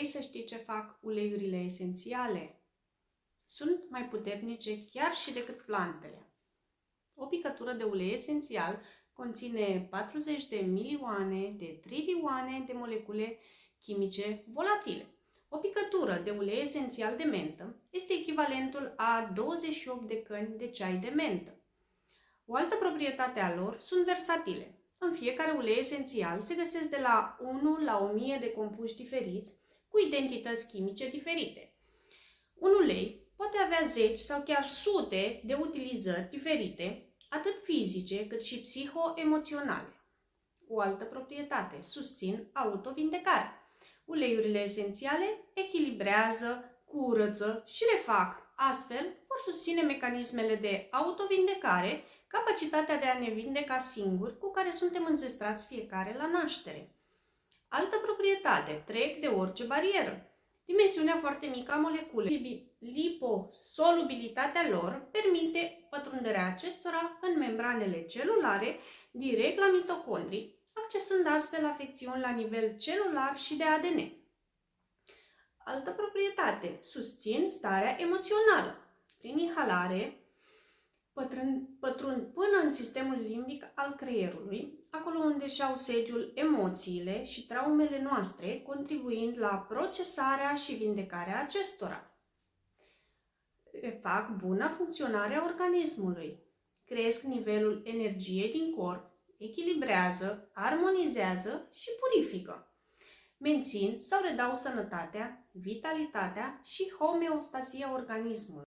Vrei să știi ce fac uleiurile esențiale? Sunt mai puternice chiar și decât plantele. O picătură de ulei esențial conține 40 de milioane de trilioane de molecule chimice volatile. O picătură de ulei esențial de mentă este echivalentul a 28 de căni de ceai de mentă. O altă proprietate a lor sunt versatile. În fiecare ulei esențial se găsesc de la 1 la 1000 de compuși diferiți cu identități chimice diferite. Un ulei poate avea zeci sau chiar sute de utilizări diferite, atât fizice cât și psiho-emoționale. O altă proprietate susțin autovindecarea. Uleiurile esențiale echilibrează, curăță și refac. Astfel, vor susține mecanismele de autovindecare, capacitatea de a ne vindeca singuri cu care suntem înzestrați fiecare la naștere. Altă proprietate, trec de orice barieră. Dimensiunea foarte mică a moleculei, liposolubilitatea lor, permite pătrunderea acestora în membranele celulare direct la mitocondrii, accesând astfel afecțiuni la nivel celular și de ADN. Altă proprietate, susțin starea emoțională. Prin inhalare, pătrund până în sistemul limbic al creierului, acolo unde și-au sediul emoțiile și traumele noastre, contribuind la procesarea și vindecarea acestora. Fac buna funcționare a organismului, cresc nivelul energiei din corp, echilibrează, armonizează și purifică. Mențin sau redau sănătatea, vitalitatea și homeostazia organismului.